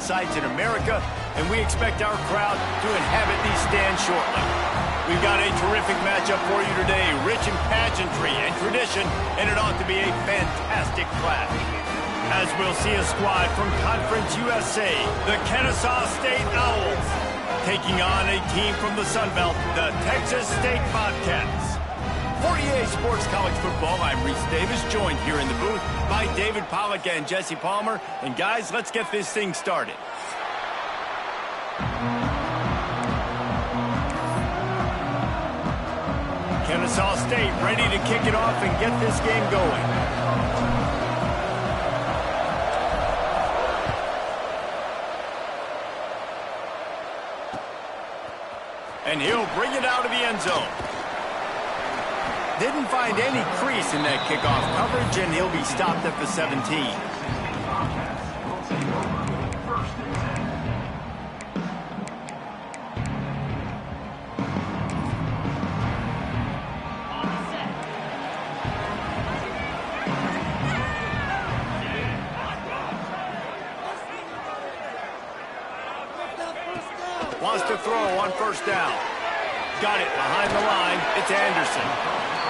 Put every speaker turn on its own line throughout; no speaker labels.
sites in America, and we expect our crowd to inhabit these stands shortly. We've got a terrific matchup for you today, rich in pageantry and tradition, and it ought to be a fantastic clash. As we'll see a squad from Conference USA, the Kennesaw State Owls, taking on a team from the Sun Belt, the Texas State Bobcats. For EA Sports College Football, I'm Reese Davis, joined here in the booth by David Pollack and Jesse Palmer. And guys, let's get this thing started. Kennesaw State ready to kick it off and get this game going. And he'll bring it out of the end zone. Didn't find any crease in that kickoff coverage, and he'll be stopped at the 17. Wants to throw on first down. Got it behind the line. It's Anderson.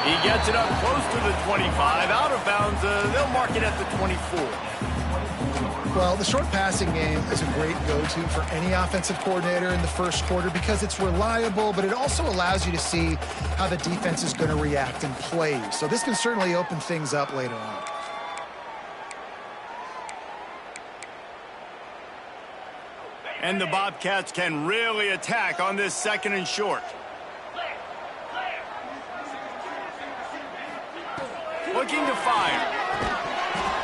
He gets it up close to the 25. Out of bounds. They'll mark it at the 24.
Well, the short passing game is a great go-to for any offensive coordinator in the first quarter because it's reliable, but it also allows you to see how the defense is going to react and play. So this can certainly open things up later on.
And the Bobcats can really attack on this second and short. Looking to fire.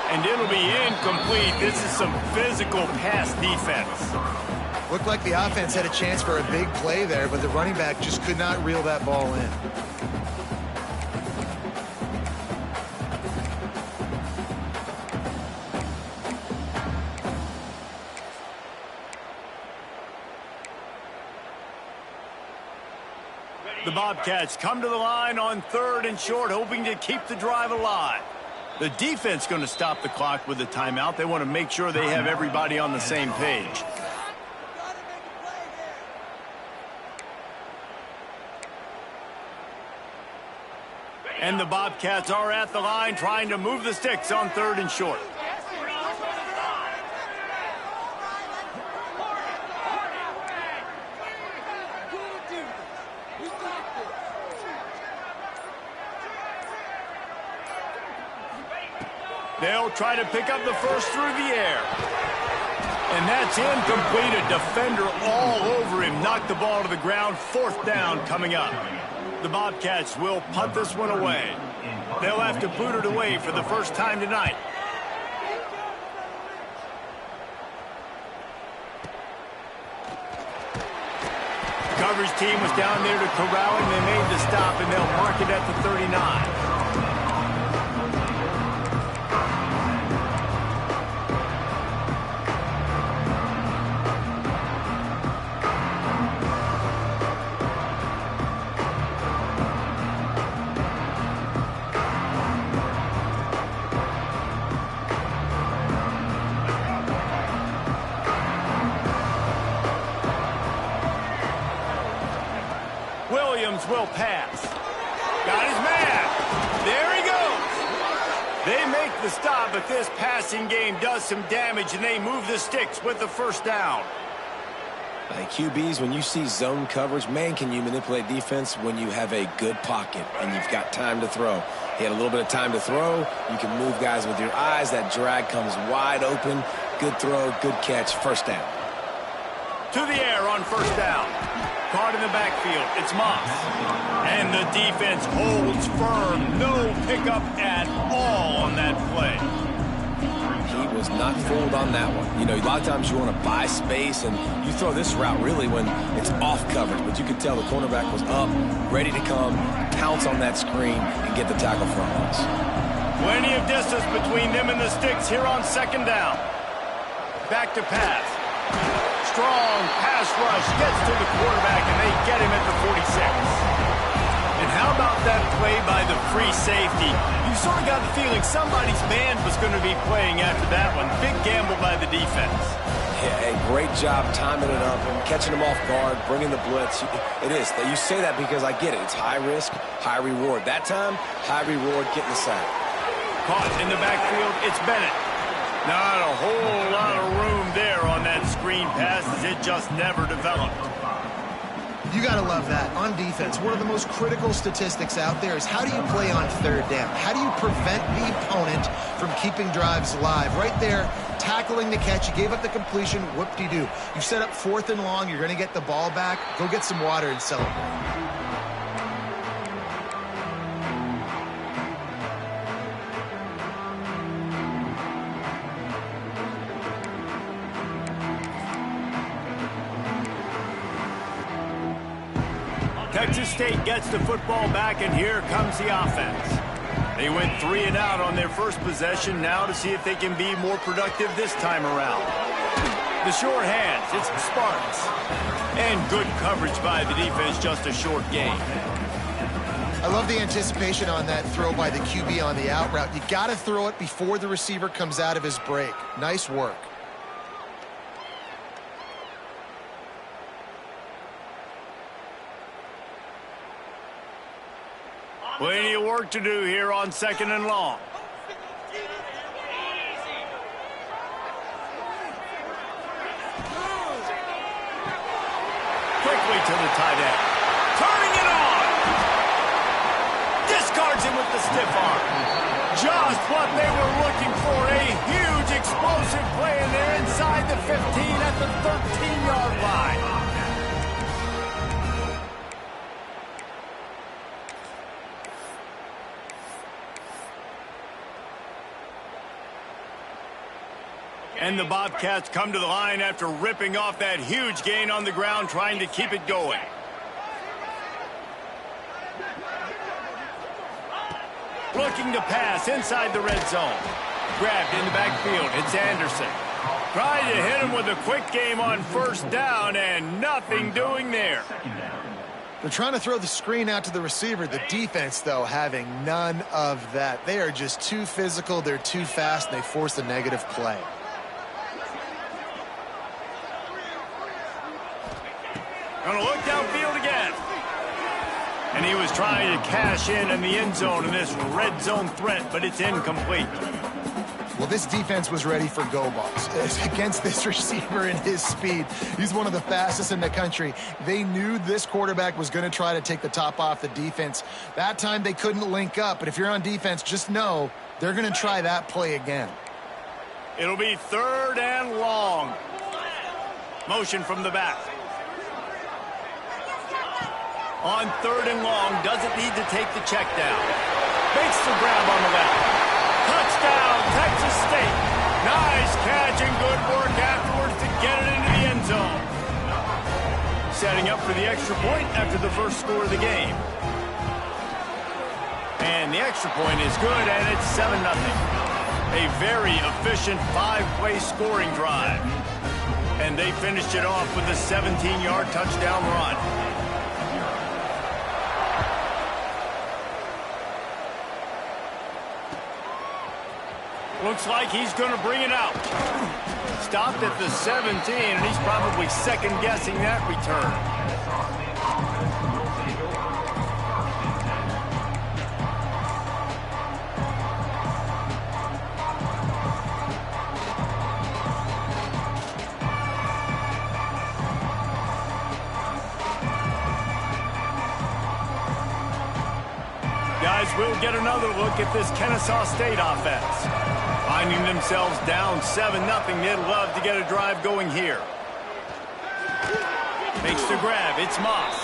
And it'll be incomplete. This is some physical pass defense.
Looked like the offense had a chance for a big play there, but the running back just could not reel that ball in.
The Bobcats come to the line on third and short, hoping to keep the drive alive. The defense going to stop the clock with a timeout. They want to make sure they have everybody on the same page. And the Bobcats are at the line trying to move the sticks on third and short. They'll try to pick up the first through the air. And that's incomplete. A defender all over him. Knocked the ball to the ground. Fourth down coming up. The Bobcats will punt this one away. They'll have to boot it away for the first time tonight. The coverage team was down there to corral him. They made the stop, and they'll mark it at the 39. Will pass. Got his man. There he goes. They make the stop, but this passing game does some damage, and they move the sticks with the first down.
Like QBs, when you see zone coverage, man, can you manipulate defense when you have a good pocket and you've got time to throw. He had a little bit of time to throw. You can move guys with your eyes. That drag comes wide open. Good throw, good catch, first down.
To the air on first down. Caught in the backfield. It's Moss. And the defense holds firm. No pickup at all on that play.
He was not fooled on that one. You know, a lot of times you want to buy space, and you throw this route really when it's off coverage. But you could tell the cornerback was up, ready to come, pounce on that screen, and get the tackle for a loss.
Plenty of distance between them and the sticks here on second down. Back to pass. Strong pass rush, gets to the quarterback, and they get him at the 46. And how about that play by the free safety? You sort of got the feeling somebody's band was going to be playing after that one. Big gamble by the defense.
Yeah, great job timing it up and catching them off guard, bringing the blitz. It is. You say that because I get it. It's high risk, high reward. That time, high reward, getting the sack.
Caught in the backfield, it's Bennett. Not a whole lot of room there on that screen pass as it just never developed.
You got to love that. On defense, one of the most critical statistics out there is how do you play on third down? How do you prevent the opponent from keeping drives alive? Right there, tackling the catch. You gave up the completion. Whoop-de-doo. You set up 4th and long. You're going to get the ball back. Go get some water and celebrate.
Texas State gets the football back, and here comes the offense. They went 3 and out on their first possession, now to see if they can be more productive this time around. The short hands, it's the Spartans. And good coverage by the defense, just a short gain.
I love the anticipation on that throw by the QB on the out route. You got to throw it before the receiver comes out of his break. Nice work.
Plenty of work to do here on 2nd and long. Quickly to the tight end. Turning it on. Discards him with the stiff arm. Just what they were looking for. A huge explosive play, and they're inside the 15 at the 13-yard line. And the Bobcats come to the line after ripping off that huge gain on the ground, trying to keep it going. Looking to pass inside the red zone. Grabbed in the backfield. It's Anderson. Trying to hit him with a quick game on 1st down, and nothing doing there.
They're trying to throw the screen out to the receiver. The defense, though, having none of that. They are just too physical. They're too fast, and they force a negative play.
Gonna look downfield again. And he was trying to cash in the end zone in this red zone threat, but it's incomplete.
Well, this defense was ready for go balls. Against this receiver and his speed, he's one of the fastest in the country. They knew this quarterback was going to try to take the top off the defense. That time they couldn't link up, but if you're on defense, just know they're going to try that play again.
It'll be 3rd and long. Motion from the back. On 3rd and long, doesn't need to take the check down. Makes the grab on the left. Touchdown, Texas State. Nice catch and good work afterwards to get it into the end zone. Setting up for the extra point after the first score of the game. And the extra point is good, and it's 7-0. A very efficient 5-play scoring drive. And they finished it off with a 17-yard touchdown run. Looks like he's going to bring it out. Stopped at the 17, and he's probably second-guessing that return. Guys, we'll get another look at this Kennesaw State offense. Finding themselves down 7-0, they'd love to get a drive going here. Makes the grab, it's Moss.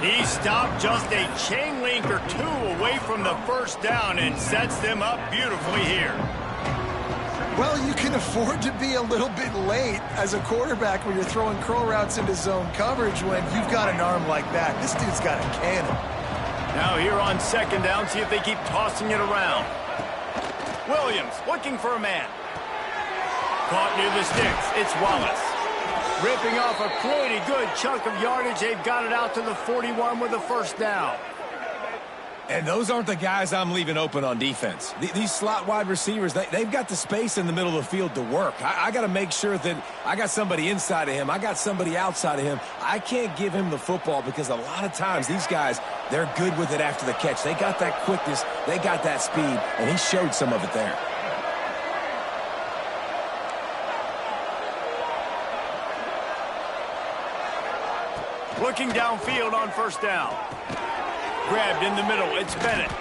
He stopped just a chain link or two away from the 1st down and sets them up beautifully here.
Well, you can afford to be a little bit late as a quarterback when you're throwing curl routes into zone coverage when you've got an arm like that. This dude's got a cannon.
Now here on 2nd down, see if they keep tossing it around. Williams looking for a man. Caught near the sticks. It's Wallace. Ripping off a pretty good chunk of yardage. They've got it out to the 41 with a 1st down.
And those aren't the guys I'm leaving open on defense. These slot wide receivers, they've got the space in the middle of the field to work. I got to make sure that I got somebody inside of him. I got somebody outside of him. I can't give him the football because a lot of times these guys, they're good with it after the catch. They got that quickness. They got that speed, and he showed some of it there.
Looking downfield on first down. Grabbed in the middle, it's Bennett.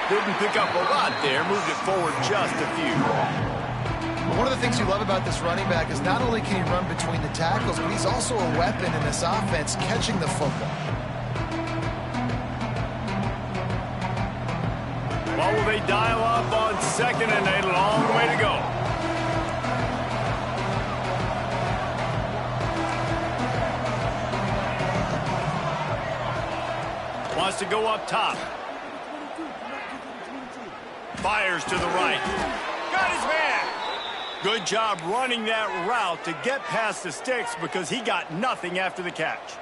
Didn't pick up a lot there, moved it forward just a few.
One of the things you love about this running back is not only can he run between the tackles, but he's also a weapon in this offense catching the football.
Well, will they dial up on second and a long way to go? Wants to go up top. Fires to the right. Got his man. Good job running that route to get past the sticks because he got nothing after the catch.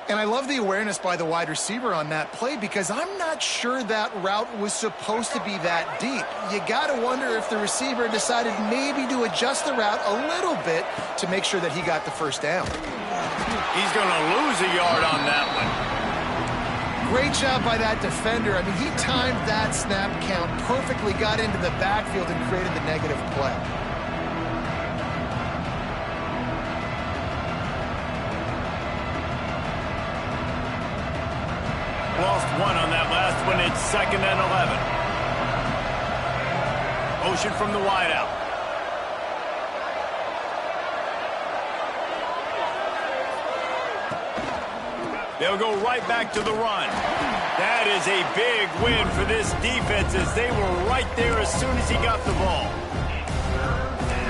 And I love the awareness by the wide receiver on that play because I'm not sure that route was supposed to be that deep. You got to wonder if the receiver decided maybe to adjust the route a little bit to make sure that he got the first down.
He's going to lose a yard on that one.
Great job by that defender. I mean, he timed that snap count perfectly, got into the backfield and created the negative play.
Lost one on that last one. It's second and 11. Motion from the wideout. They'll go right back to the run. That is a big win for this defense as they were right there as soon as he got the ball.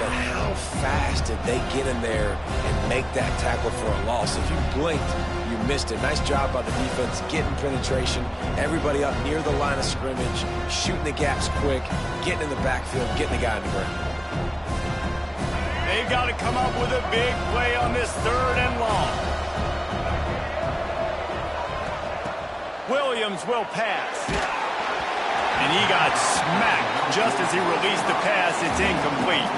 But how fast did they get in there and make that tackle for a loss? If you blinked, you missed it. Nice job by the defense getting penetration. Everybody up near the line of scrimmage, shooting the gaps quick, getting in the backfield, getting the guy in the ground.
They've got to come up with a big play on this third and long. Williams will pass. And he got smacked just as he released the pass. It's incomplete.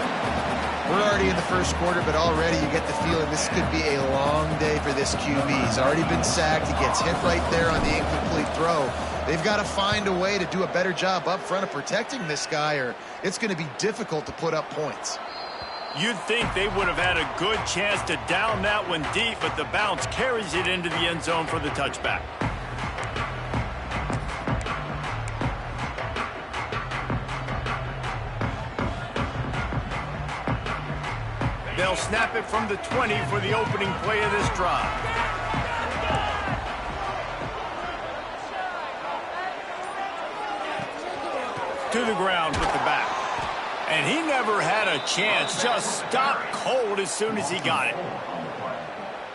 We're already in the first quarter, but already you get the feeling this could be a long day for this QB. He's already been sacked. He gets hit right there on the incomplete throw. They've got to find a way to do a better job up front of protecting this guy, or it's going to be difficult to put up points.
You'd think they would have had a good chance to down that one deep, but the bounce carries it into the end zone for the touchback. They'll snap it from the 20 for the opening play of this drive. To the ground with the back. And he never had a chance. Just stopped cold as soon as he got it.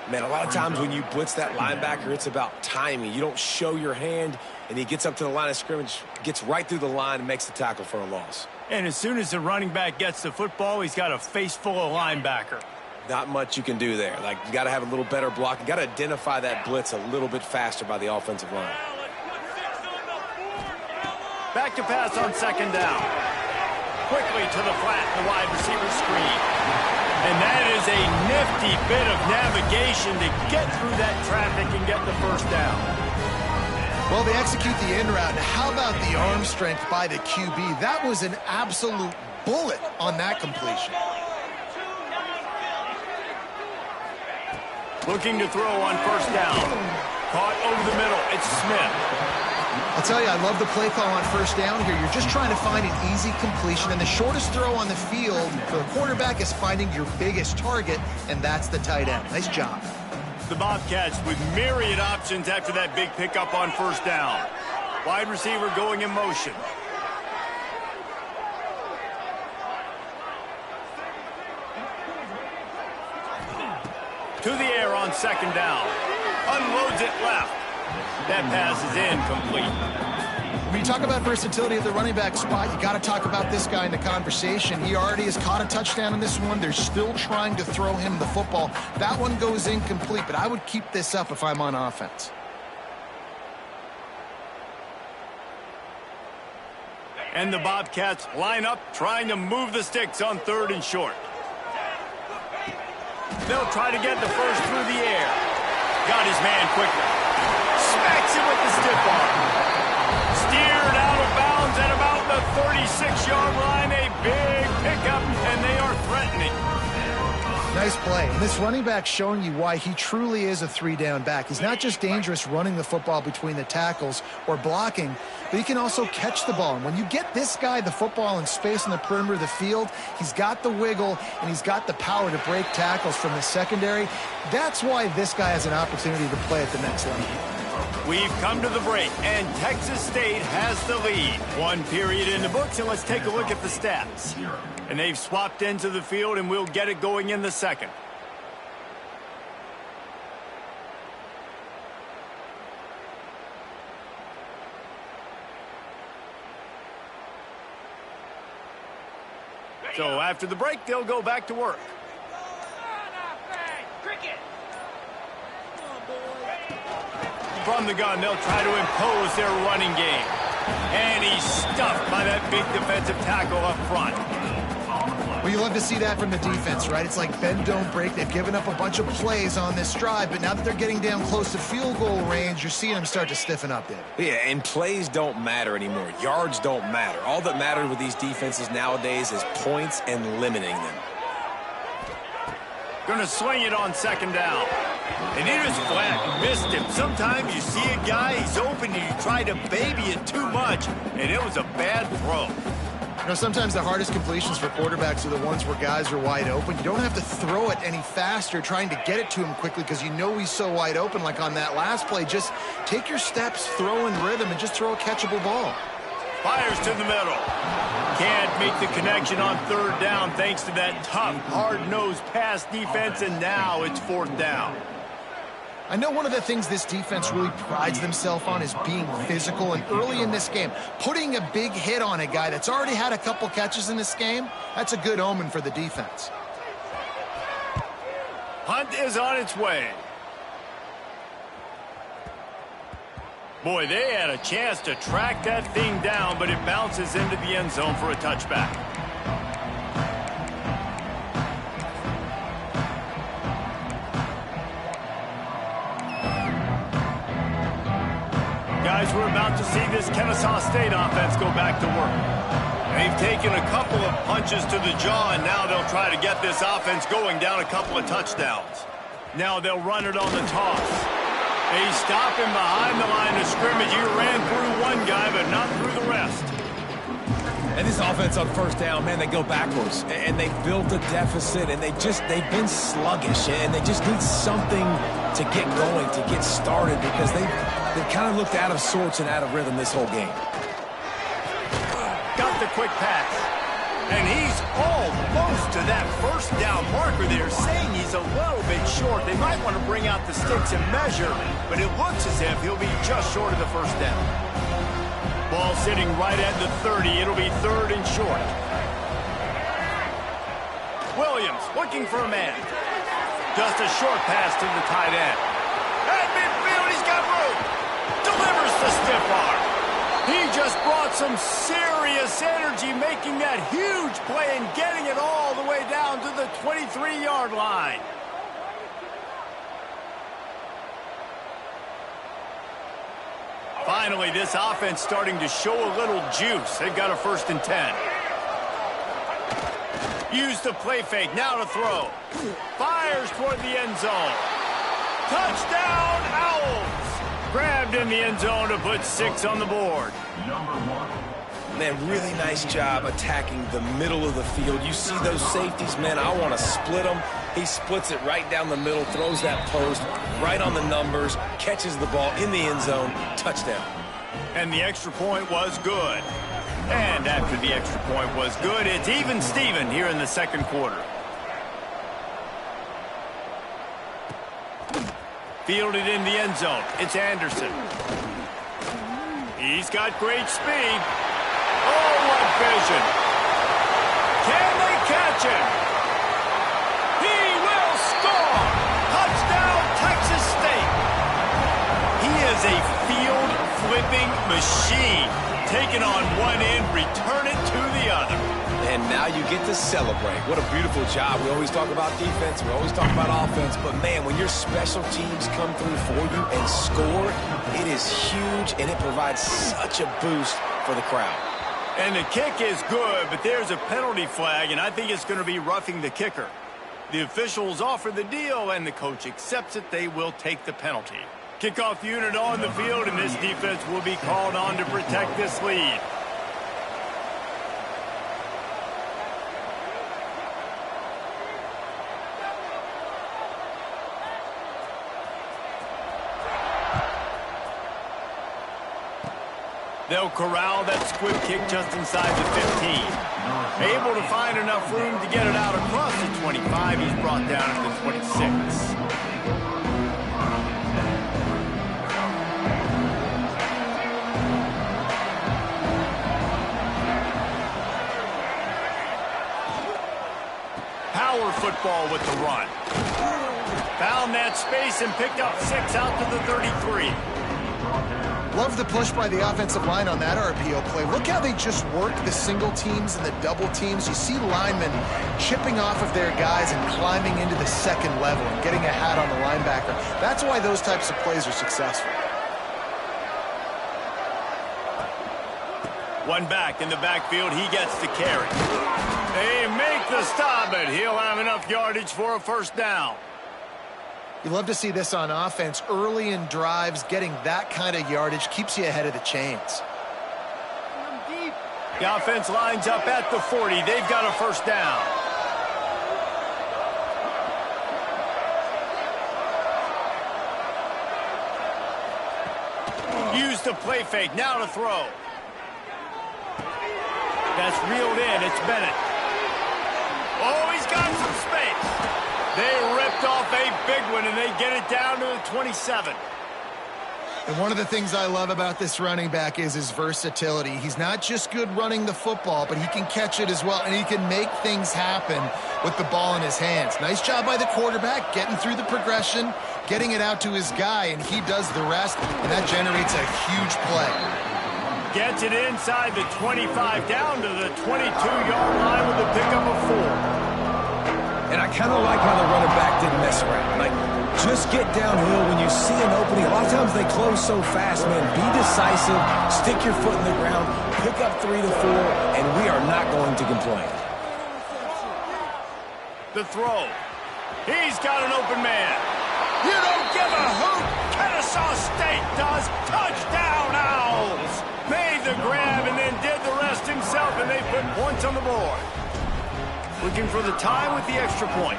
Man, a lot of times when you blitz that linebacker, it's about timing. You don't show your hand, and he gets up to the line of scrimmage, gets right through the line, and makes the tackle for a loss.
And as soon as the running back gets the football, he's got a face full of linebacker.
Not much you can do there. Like, you got to have a little better block. You got to identify that blitz a little bit faster by the offensive line.
Back to pass on second down. Quickly to the flat, the wide receiver screen. And that is a nifty bit of navigation to get through that traffic and get the first down.
Well, they execute the in route. Now, how about the arm strength by the QB? That was an absolute bullet on that completion.
Looking to throw on first down. Caught over the middle. It's Smith.
I'll tell you, I love the play call on first down here. You're just trying to find an easy completion, and the shortest throw on the field for the quarterback is finding your biggest target, and that's the tight end. Nice job.
The Bobcats with myriad options after that big pickup on first down. Wide receiver going in motion. To the air on second down. Unloads it left. That pass is incomplete.
When you talk about versatility at the running back spot, you got to talk about this guy in the conversation. He already has caught a touchdown in this one. They're still trying to throw him the football. That one goes incomplete, but I would keep this up if I'm on offense.
And the Bobcats line up, trying to move the sticks on 3rd and short. They'll try to get the first through the air. Got his man quickly. Smacks him with the stiff arm. Steered out of bounds at about the 36-yard line. A big pickup, and they are threatening.
Nice play. And this running back showing you why he truly is a 3-down back. He's not just dangerous running the football between the tackles or blocking, but he can also catch the ball. And when you get this guy the football in space on the perimeter of the field, he's got the wiggle and he's got the power to break tackles from the secondary. That's why this guy has an opportunity to play at the next level.
We've come to the break, and Texas State has the lead. 1 period in the books, and let's take a look at the stats. And they've swapped into the field, and we'll get it going in the second. So after the break, they'll go back to work. From the gun, they'll try to impose their running game. And he's stuffed by that big defensive tackle up front.
Well, you love to see that from the defense, right? It's like bend, don't break. They've given up a bunch of plays on this drive, but now that they're getting down close to field goal range, you're seeing them start to stiffen up there.
Yeah, and plays don't matter anymore. Yards don't matter. All that matters with these defenses nowadays is points and limiting them.
Gonna swing it on 2nd down. And he just flat missed him. Sometimes you see a guy, he's open, and you try to baby it too much, and it was a bad throw.
You know, sometimes the hardest completions for quarterbacks are the ones where guys are wide open. You don't have to throw it any faster trying to get it to him quickly because you know he's so wide open like on that last play. Just take your steps, throw in rhythm, and just throw a catchable ball.
Fires to the middle. Can't make the connection on 3rd down thanks to that tough, hard-nosed pass defense, and now it's 4th down.
I know one of the things this defense really prides themselves on is being physical, and early in this game, putting a big hit on a guy that's already had a couple catches in this game, that's a good omen for the defense.
Hunt is on its way. Boy, they had a chance to track that thing down, but it bounces into the end zone for a touchback. Guys, we're about to see this Kennesaw State offense go back to work. They've taken a couple of punches to the jaw, and now they'll try to get this offense going down a couple of touchdowns. Now they'll run it on the toss. They stop him behind the line of scrimmage. He ran through one guy, but not through the rest.
And this offense on 1st down, man, they go backwards. And they've built a deficit, and they've been sluggish, and they just need something to get going, to get started, because they've kind of looked out of sorts and out of rhythm this whole game.
Got the quick pass. And he's almost to that 1st down marker there, saying he's a little bit short. They might want to bring out the sticks and measure, but it looks as if he'll be just short of the 1st down. Ball sitting right at the 30. It'll be 3rd and short. Williams looking for a man. Just a short pass to the tight end. At midfield, he's got room. Delivers the stiff arm. He just brought some serious energy, making that huge play and getting it all the way down to the 23-yard line. Finally, this offense starting to show a little juice. They've got a 1st and 10. Use the play fake, now to throw. Fires toward the end zone. Touchdown, Owls! Grabbed in the end zone to put 6 on the board.
Man, really nice job attacking the middle of the field. You see those safeties, man, I want to split them. He splits it right down the middle, throws that post right on the numbers, catches the ball in the end zone, touchdown.
And the extra point was good. And after the extra point was good, it's even Steven here in the 2nd quarter. Fielded in the end zone. It's Anderson. He's got great speed. Oh, what vision. Can they catch him? He will score. Touchdown, Texas State. He is a field-flipping machine. Taking on one end, return it to the other.
And now you get to celebrate. What a beautiful job. We always talk about defense. We always talk about offense. But, man, when your special teams come through for you and score, it is huge, and it provides such a boost for the crowd.
And the kick is good, but there's a penalty flag, and I think it's going to be roughing the kicker. The officials offer the deal, and the coach accepts it. They will take the penalty. Kickoff unit on the field, and this defense will be called on to protect this lead. They'll corral that squib kick just inside the 15. Able to find enough room to get it out across the 25. He's brought down at the 26. Power football with the run. Found that space and picked up 6 out to the 33.
Love the push by the offensive line on that RPO play. Look how they just work the single teams and the double teams. You see linemen chipping off of their guys and climbing into the second level and getting a hat on the linebacker. That's why those types of plays are successful.
One back in the backfield. He gets the carry. They make the stop, but he'll have enough yardage for a first down.
You love to see this on offense. Early in drives, getting that kind of yardage keeps you ahead of the chains.
The offense lines up at the 40. They've got a first down. Use the play fake. Now to throw. That's reeled in. It's Bennett. Oh, he's got some space. They ripped off a big one, and they get it down to the 27.
And one of the things I love about this running back is his versatility. He's not just good running the football, but he can catch it as well, and he can make things happen with the ball in his hands. Nice job by the quarterback, getting through the progression, getting it out to his guy, and he does the rest, and that generates a huge play.
Gets it inside the 25, down to the 22-yard line with a pickup of 4.
And I kind of like how the running back didn't mess around. Like, just get downhill when you see an opening. A lot of times they close so fast, man. Be decisive, stick your foot in the ground, pick up 3 to 4, and we are not going to complain.
The throw. He's got an open man. You don't give a hoot. Kennesaw State does. Touchdown, Owls. Made the grab and then did the rest himself, and they put points on the board. Looking for the tie with the extra point.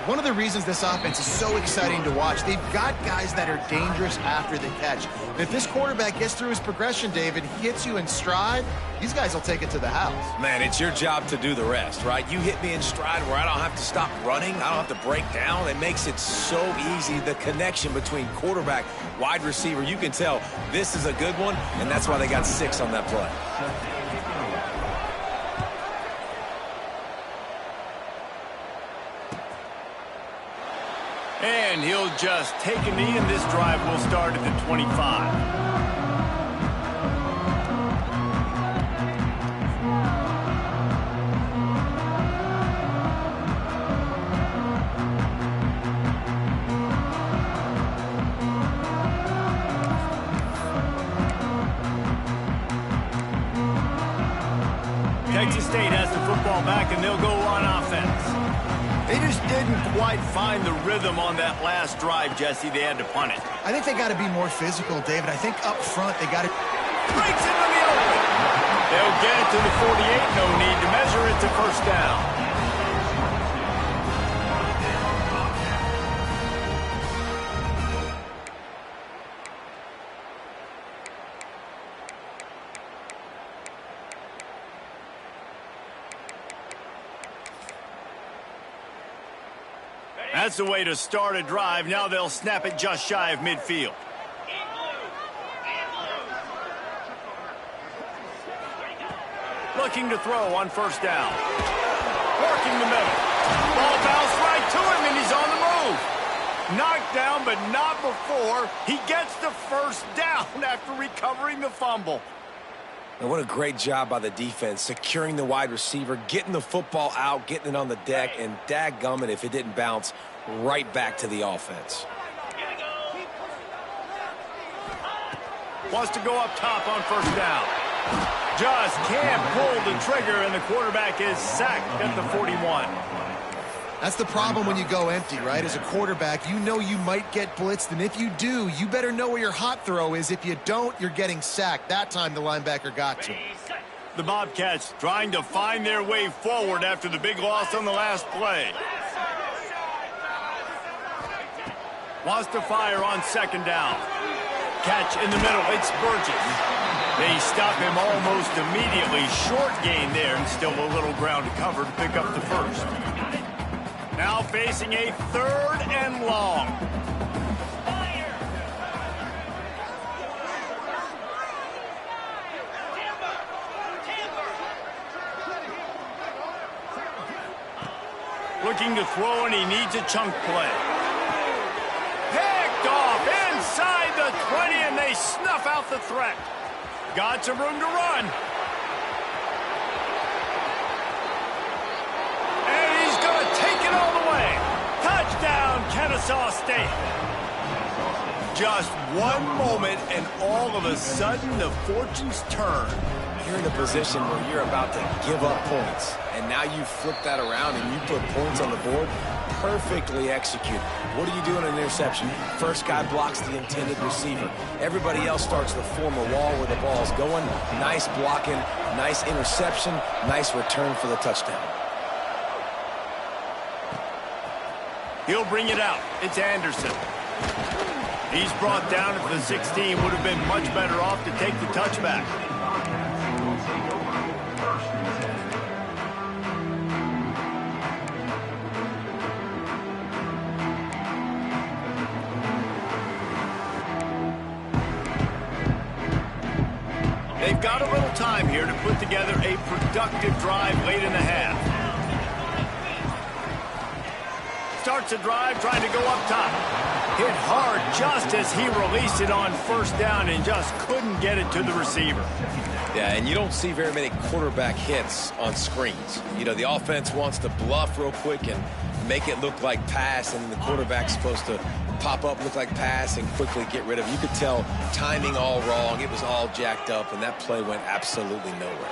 One of the reasons this offense is so exciting to watch, they've got guys that are dangerous after the catch. And if this quarterback gets through his progression, David, he hits you in stride, these guys will take it to the house.
Man, it's your job to do the rest, right? You hit me in stride where I don't have to stop running. I don't have to break down. It makes it so easy. The connection between quarterback, wide receiver, you can tell this is a good one, and that's why they got 6 on that play.
And he'll just take a knee, and this drive will start at the 25. Texas State has the football back, and they'll go on offense. They just didn't quite find the rhythm on that last drive, Jesse. They had to punt it.
I think they got to be more physical, David. I think up front they got to...
Breaks into the open. They'll get it to the 48. No need to measure it to first down. That's the way to start a drive. Now they'll snap it just shy of midfield. Looking to throw on first down. Working the middle. Ball bounced right to him, and he's on the move. Knocked down, but not before he gets the first down after recovering the fumble.
And what a great job by the defense, securing the wide receiver, getting the football out, getting it on the deck, and dadgummit if it didn't bounce right back to the offense.
Wants to go up top on first down. Just can't pull the trigger, and the quarterback is sacked at the 41.
That's the problem when you go empty, right? As a quarterback, you know you might get blitzed, and if you do, you better know where your hot throw is. If you don't, you're getting sacked. That time the linebacker got to him.
The Bobcats trying to find their way forward after the big loss on the last play. Wants to fire on second down. Catch in the middle, it's Burgess. They stop him almost immediately. Short gain there, and still a little ground to cover to pick up the first. Now facing a 3rd and long. Looking to throw, and he needs a chunk play. Picked off inside the 20, and they snuff out the threat. Got some room to run. And he's going to take it all the way. Touchdown, Kennesaw State. Just one moment, and all of a sudden, the fortunes turn.
You're in a position where you're about to give up points, and now you flip that around and you put points on the board. Perfectly executed. What do you do in an interception? First guy blocks the intended receiver. Everybody else starts to form a wall where the ball's going. Nice blocking, nice interception, nice return for the touchdown.
He'll bring it out. It's Anderson. He's brought down at the 16. Would have been much better off to take the touchback. They've got a little time here to put together a productive drive late in the half. Starts a drive trying to go up top. Hit hard just as he released it on first down and just couldn't get it to the receiver.
Yeah, and you don't see very many quarterback hits on screens. You know, the offense wants to bluff real quick and make it look like pass, and the quarterback's supposed to pop up, look like pass, and quickly get rid of it. You could tell timing all wrong. It was all jacked up, and that play went absolutely nowhere.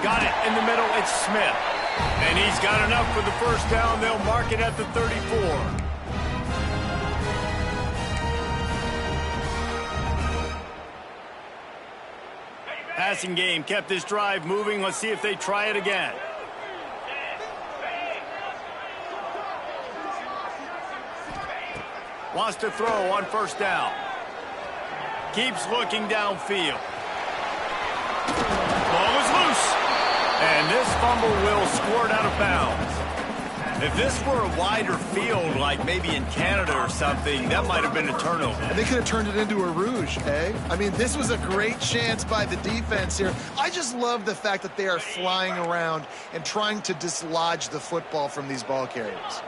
Got it in the middle. It's Smith. And he's got enough for the first down. They'll mark it at the 34. Passing game kept this drive moving. Let's see if they try it again. Wants to throw on first down. Keeps looking downfield. Ball is loose. And this fumble will squirt out of bounds. If this were a wider field, like maybe in Canada or something, that might have been a turnover.
And they could have turned it into a rouge, eh? I mean, this was a great chance by the defense here. I just love the fact that they are flying around and trying to dislodge the football from these ball carriers.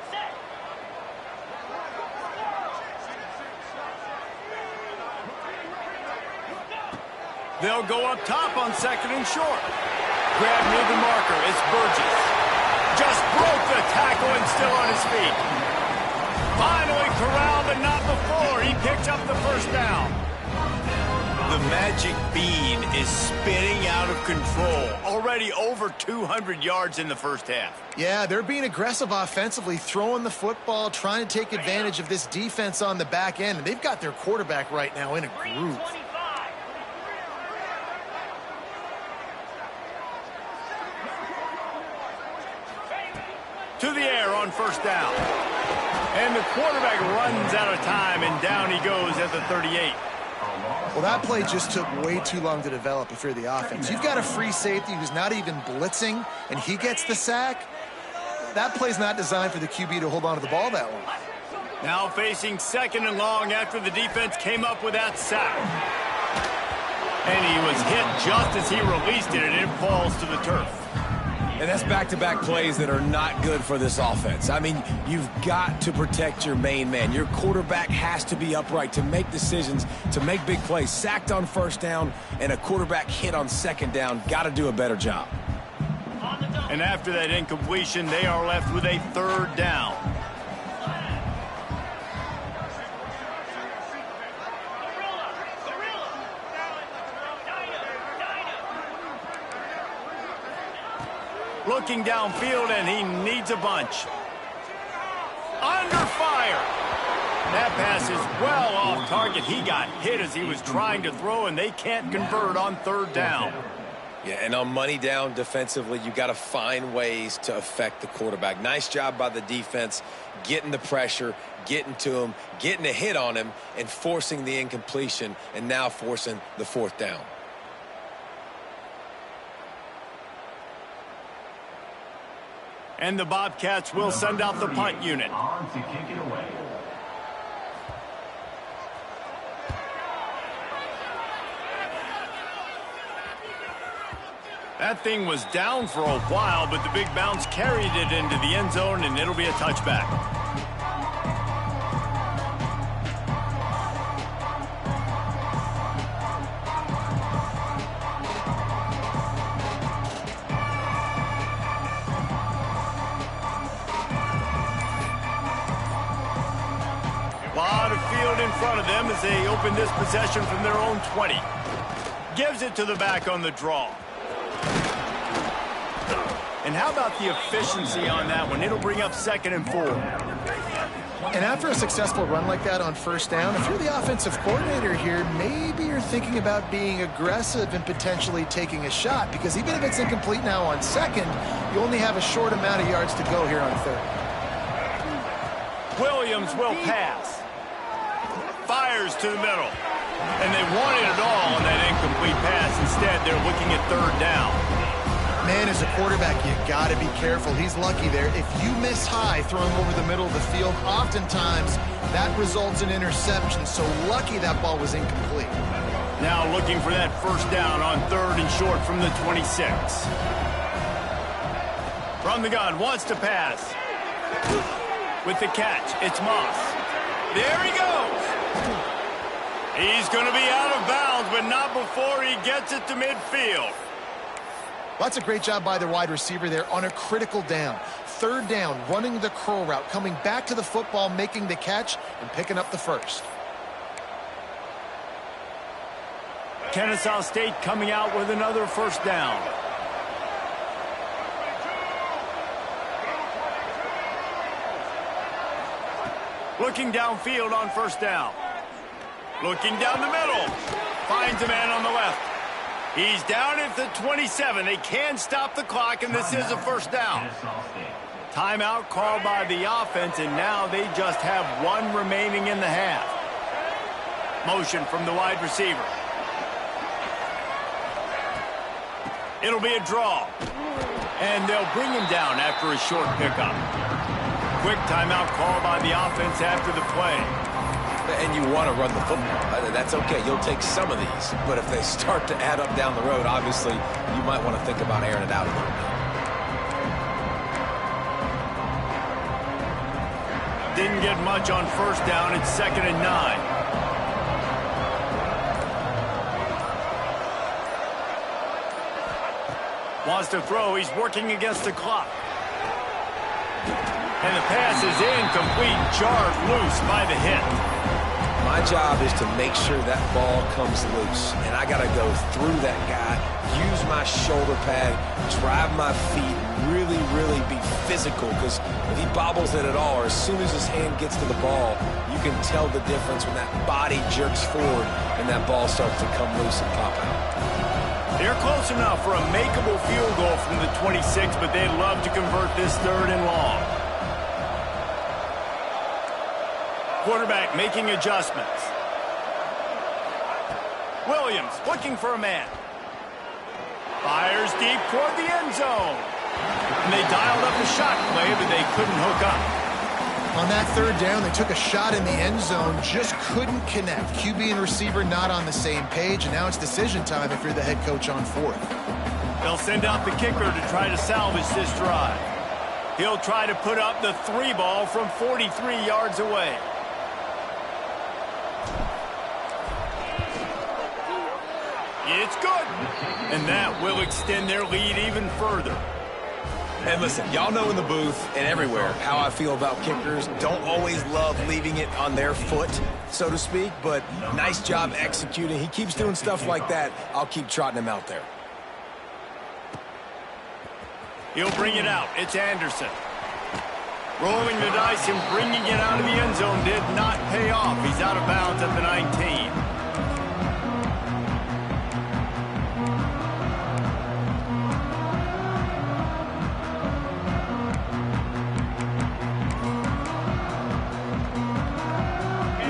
They'll go up top on second and short. Grab near the marker. It's Burgess. Just broke the tackle and still on his feet. Finally corralled, but not before. He picks up the first down. The magic bean is spinning out of control. Already over 200 yards in the first half.
Yeah, they're being aggressive offensively, throwing the football, trying to take advantage of this defense on the back end. And they've got their quarterback right now in a groove.
To the air on first down. And the quarterback runs out of time, and down he goes at the 38.
Well, that play just took way too long to develop if you're the offense. You've got a free safety who's not even blitzing, and he gets the sack. That play's not designed for the QB to hold on to the ball that long.
Now facing second and long after the defense came up with that sack. And he was hit just as he released it, and it falls to the turf.
And that's back-to-back plays that are not good for this offense. I mean, you've got to protect your main man. Your quarterback has to be upright to make decisions, to make big plays. Sacked on first down and a quarterback hit on second down. Got to do a better job.
And after that incompletion, they are left with a third down. Looking downfield, and he needs a bunch. Under fire. That pass is well off target. He got hit as he was trying to throw, and they can't convert on third down.
Yeah, and on money down defensively, you got to find ways to affect the quarterback. Nice job by the defense, getting the pressure, getting to him, getting a hit on him, and forcing the incompletion, and now forcing the fourth down.
And the Bobcats will send out the punt unit.
On to kick it away.
That thing was down for a while, but the big bounce carried it into the end zone, and it'll be a touchback. In front of them as they open this possession from their own 20. Gives it to the back on the draw. And how about the efficiency on that one? It'll bring up 2nd and 4.
And after a successful run like that on first down, if you're the offensive coordinator here, maybe you're thinking about being aggressive and potentially taking a shot, because even if it's incomplete now on second, you only have a short amount of yards to go here on third.
Williams will pass. Fires to the middle. And they wanted it all on that incomplete pass. Instead, they're looking at third down.
Man, as a quarterback, you got to be careful. He's lucky there. If you miss high throwing over the middle of the field, oftentimes that results in interception. So lucky that ball was incomplete.
Now looking for that first down on 3rd and short from the 26. From the gun, wants to pass. With the catch, it's Moss. There he goes. He's going to be out of bounds, but not before he gets it to midfield.
That's a great job by the wide receiver there on a critical down. Third down, running the curl route, coming back to the football, making the catch, and picking up the first.
Kennesaw State coming out with another first down. Looking downfield on first down. Looking down the middle. Finds a man on the left. He's down at the 27. They can stop the clock, and this is a first down. Timeout called by the offense, and now they just have one remaining in the half. Motion from the wide receiver. It'll be a draw. And they'll bring him down after a short pickup. Quick timeout call by the offense after the play.
And you want to run the football. That's okay. You'll take some of these. But if they start to add up down the road, obviously, you might want to think about airing it out a little bit.
Didn't get much on first down. It's 2nd and 9. Wants to throw. He's working against the clock. And the pass is incomplete, jarred loose by the hit.
My job is to make sure that ball comes loose. And I got to go through that guy, use my shoulder pad, drive my feet, really, really be physical. Because if he bobbles it at all, or as soon as his hand gets to the ball, you can tell the difference when that body jerks forward and that ball starts to come loose and pop out.
They're close enough for a makeable field goal from the 26, but they'd love to convert this 3rd and long. Quarterback making adjustments. Williams looking for a man. Fires deep toward the end zone. And they dialed up a shot play, but they couldn't hook up.
On that third down, they took a shot in the end zone, just couldn't connect. QB and receiver not on the same page, and now it's decision time if you're the head coach on 4th.
They'll send out the kicker to try to salvage this drive. He'll try to put up the 3 ball from 43 yards away. It's good. And that will extend their lead even further.
And listen, y'all know in the booth and everywhere how I feel about kickers. Don't always love leaving it on their foot, so to speak, but nice job executing. He keeps doing stuff like that. I'll keep trotting him out there.
He'll bring it out. It's Anderson. Rolling the dice and bringing it out of the end zone did not pay off. He's out of bounds at the 19.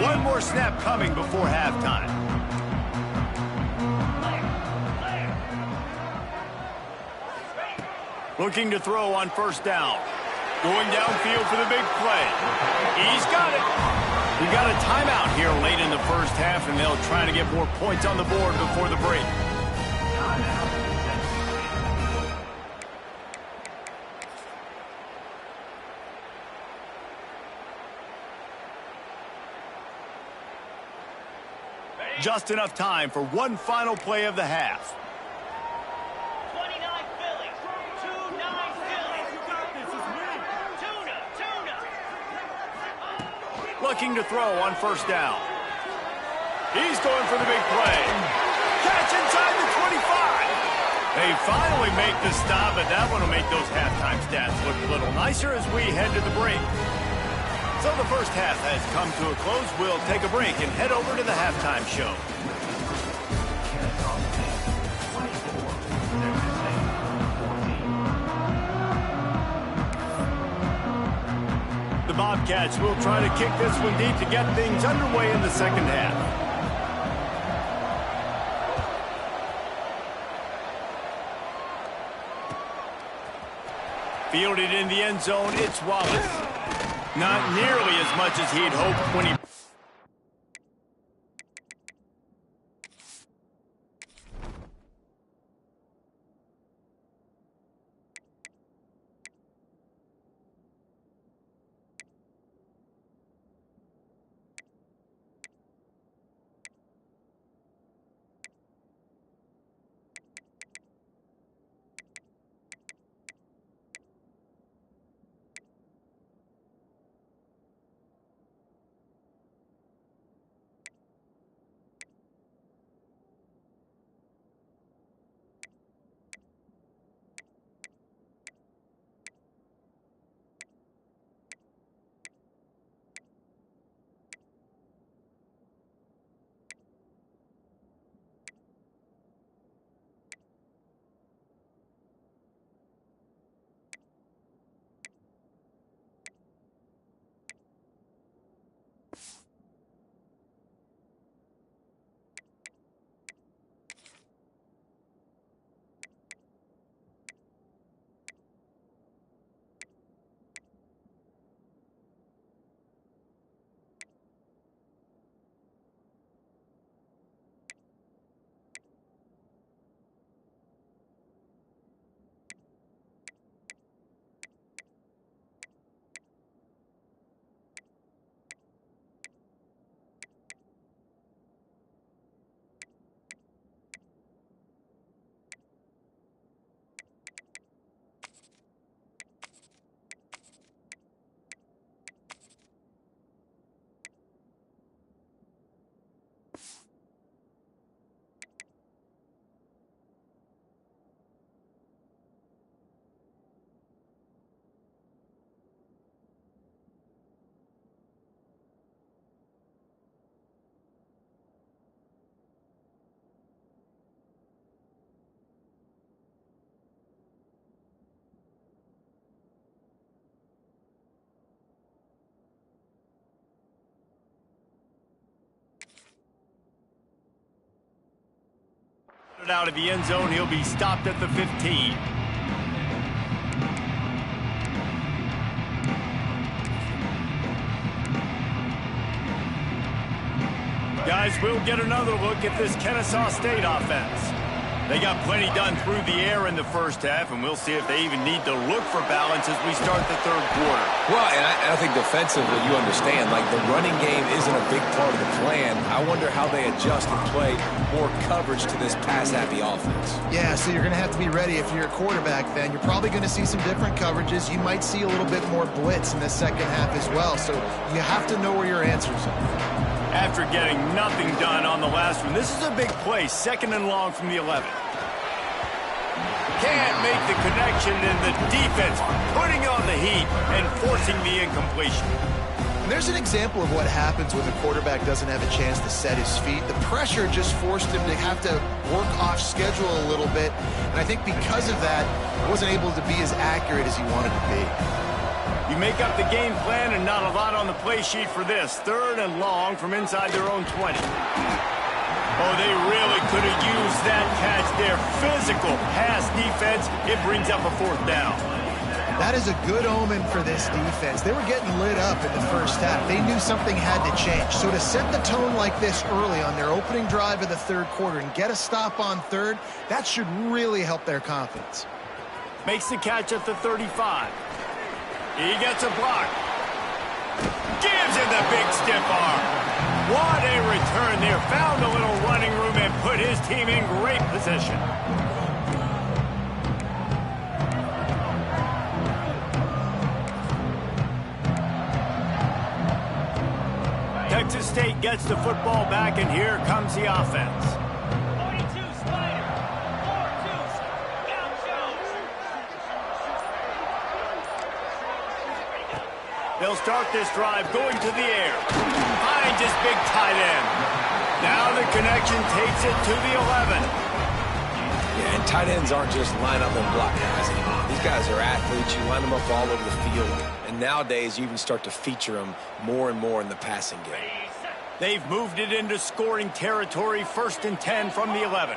One more snap coming before halftime. Looking to throw on first down. Going downfield for the big play. He's got it. We got a timeout here late in the first half, and they'll try to get more points on the board before the break. Just enough time for one final play of the half.
29 Phillies, 2-9 Phillies. Tuna.
Looking to throw on first down. He's going for the big play. Catch inside the 25. They finally make the stop, but that one will make those halftime stats look a little nicer as we head to the break. So the first half has come to a close. We'll take a break and head over to the halftime show. The Bobcats will try to kick this one deep to get things underway in the second half. Fielded in the end zone, it's Wallace. Not nearly as much as he'd hoped when he... out of the end zone, he'll be stopped at the 15. Guys, we'll get another look at this Kennesaw State offense. They got plenty done through the air in the first half, and we'll see if they even need to look for balance as we start the third quarter.
Well, and I think defensively, you understand, like the running game isn't a big part of the plan. I wonder how they adjust and play more coverage to this pass-happy offense.
Yeah, so you're going to have to be ready if you're a quarterback then. You're probably going to see some different coverages. You might see a little bit more blitz in the second half as well, so you have to know where your answers are.
After getting nothing done on the last one, this is a big play, 2nd and long from the 11. Can't make the connection, and the defense putting on the heat and forcing the incompletion.
And there's an example of what happens when the quarterback doesn't have a chance to set his feet. The pressure just forced him to have to work off schedule a little bit, and I think because of that, he wasn't able to be as accurate as he wanted to be.
You make up the game plan and not a lot on the play sheet for this. 3rd and long from inside their own 20. Oh, they really could have used that catch there. Physical pass defense. It brings up a 4th down.
That is a good omen for this defense. They were getting lit up in the first half. They knew something had to change. So to set the tone like this early on their opening drive of the third quarter and get a stop on 3rd, that should really help their confidence.
Makes the catch at the 35. He gets a block. Gives him the big stiff arm. What a return there. Found a little running room and put his team in great position. Texas State gets the football back, and here comes the offense.
42 Spider. 4-2. Gauchos.
They'll start this drive going to the air. Finds his big tight end. Now the connection takes it to the 11.
Yeah, and tight ends aren't just line up and block guys anymore. These guys are athletes. You line them up all over the field. And nowadays, you even start to feature them more and more in the passing game.
They've moved it into scoring territory. 1st and 10 from the 11.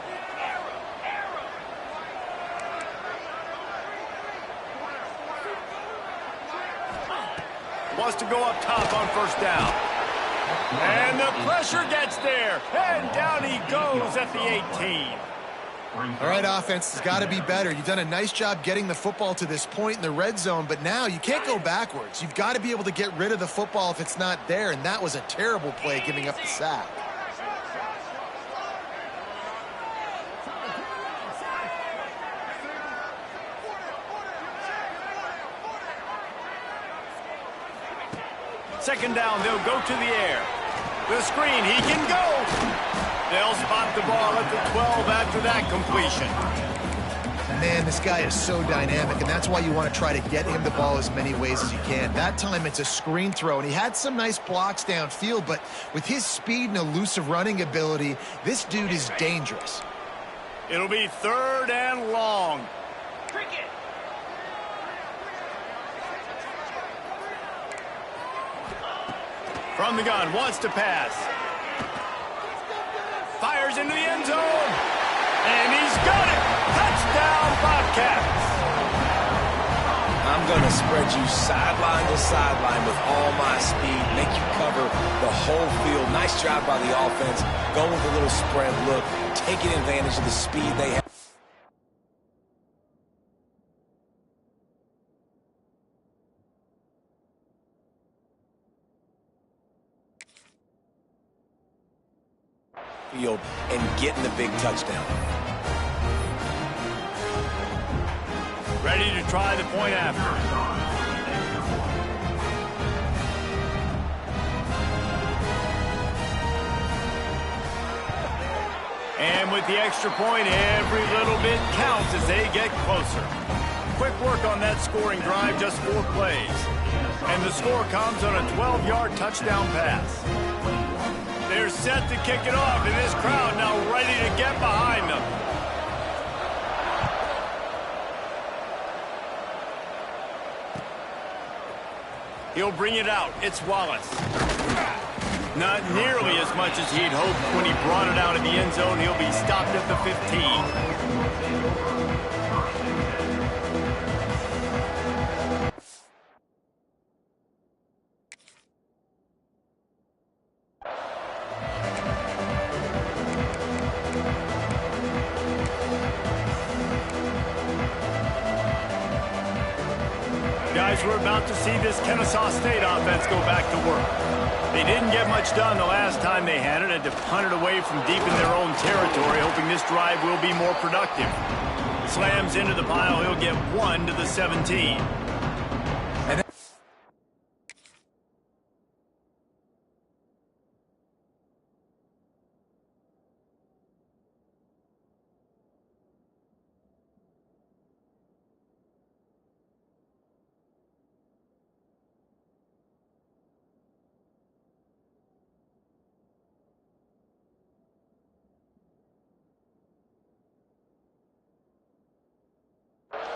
Wants to go up top on 1st down. And the pressure gets there. And down he goes at the 18.
All right, offense has got to be better. You've done a nice job getting the football to this point in the red zone, but now you can't go backwards. You've got to be able to get rid of the football if it's not there, and that was a terrible play giving up the sack.
Second down, they'll go to the air. The screen, he can go. They'll spot the ball at the 12 after that completion.
Man, this guy is so dynamic, and that's why you want to try to get him the ball as many ways as you can. That time it's a screen throw, and he had some nice blocks downfield, but with his speed and elusive running ability, this dude is dangerous.
It'll be 3rd and long.
Cricket.
From the gun, wants to pass. Fires into the end zone. And he's got it. Touchdown, Bobcats.
I'm going to spread you sideline to sideline with all my speed, make you cover the whole field. Nice job by the offense. Going with a little spread look, taking advantage of the speed they have. Field and getting the big touchdown.
Ready to try the point after. And with the extra point, every little bit counts as they get closer. Quick work on that scoring drive, just 4 plays. And the score comes on a 12-yard touchdown pass. They're set to kick it off, and this crowd now ready to get behind them. He'll bring it out. It's Wallace. Not nearly as much as he'd hoped when he brought it out in the end zone. He'll be stopped at the 15. as we're about to see this Kennesaw State offense go back to work. They didn't get much done the last time they had it, and to punt it away from deep in their own territory, hoping this drive will be more productive. Slams into the pile. He'll get 1 to the 17.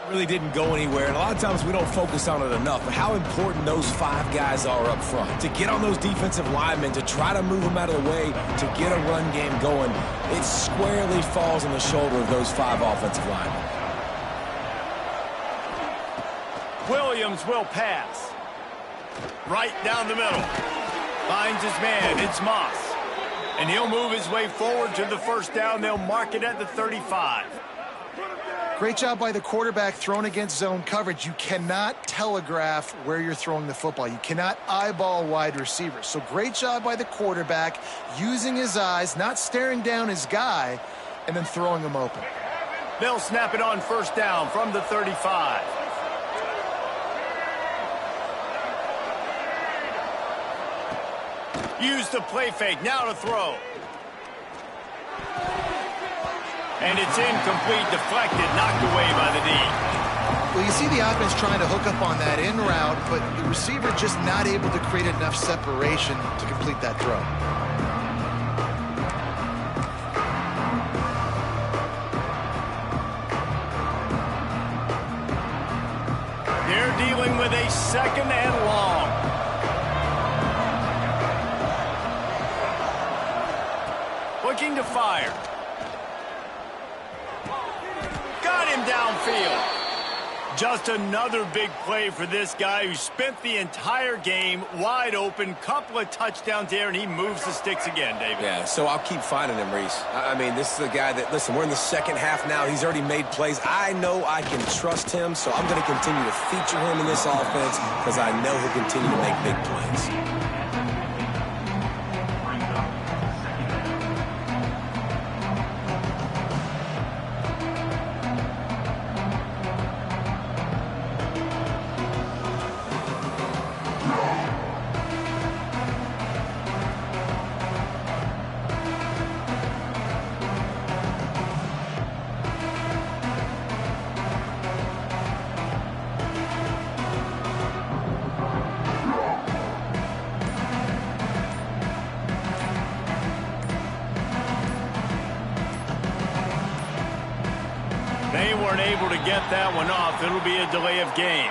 Really didn't go anywhere, and a lot of times we don't focus on it enough, but how important those 5 guys are up front. To get on those defensive linemen, to try to move them out of the way, to get a run game going, it squarely falls on the shoulder of those 5 offensive linemen.
Williams will pass. Right down the middle. Finds his man. It's Moss. And he'll move his way forward to the first down. They'll mark it at the 35.
Great job by the quarterback thrown against zone coverage. You cannot telegraph where you're throwing the football. You cannot eyeball wide receivers. So great job by the quarterback using his eyes, not staring down his guy, and then throwing him open.
They'll snap it on first down from the 35. Use the play fake. Now to throw. And it's incomplete, deflected, knocked away by the D.
Well, you see the offense trying to hook up on that in route, but the receiver just not able to create enough separation to complete that throw.
They're dealing with a second and long. Looking to fire. Downfield. Just another big play for this guy who spent the entire game wide open. Couple of touchdowns there, and he moves the sticks again, David.
Yeah, so I'll keep finding him, Reese. I mean, this is a guy that, listen, we're in the second half now. He's already made plays. I know I can trust him, so I'm going to continue to feature him in this offense because I know he'll continue to make big plays.
They weren't able to get that one off. It'll be a delay of game.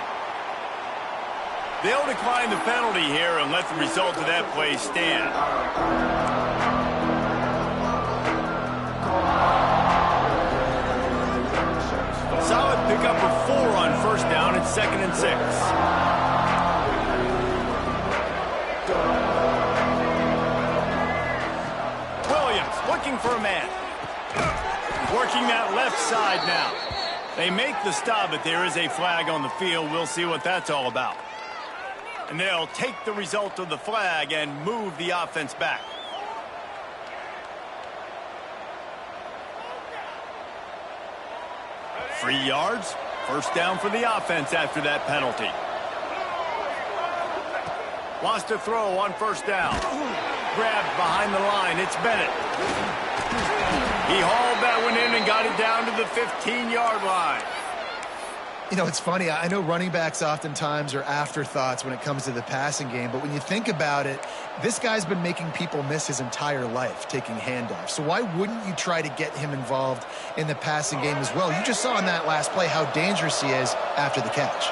They'll decline the penalty here and let the result of that play stand. Solid pickup of 4 on first down. It's 2nd and 6. Williams looking for a man. Working that left side now. They make the stop, but there is a flag on the field. We'll see what that's all about. And they'll take the result of the flag and move the offense back. Free yards. First down for the offense after that penalty. Wants to throw on first down. Grabbed behind the line. It's Bennett. He hauled that one in and got it down to the 15-yard line.
You know, it's funny. I know running backs oftentimes are afterthoughts when it comes to the passing game, but when you think about it, this guy's been making people miss his entire life taking handoffs. So why wouldn't you try to get him involved in the passing game as well? You just saw in that last play how dangerous he is after the catch.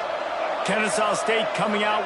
Kennesaw State coming out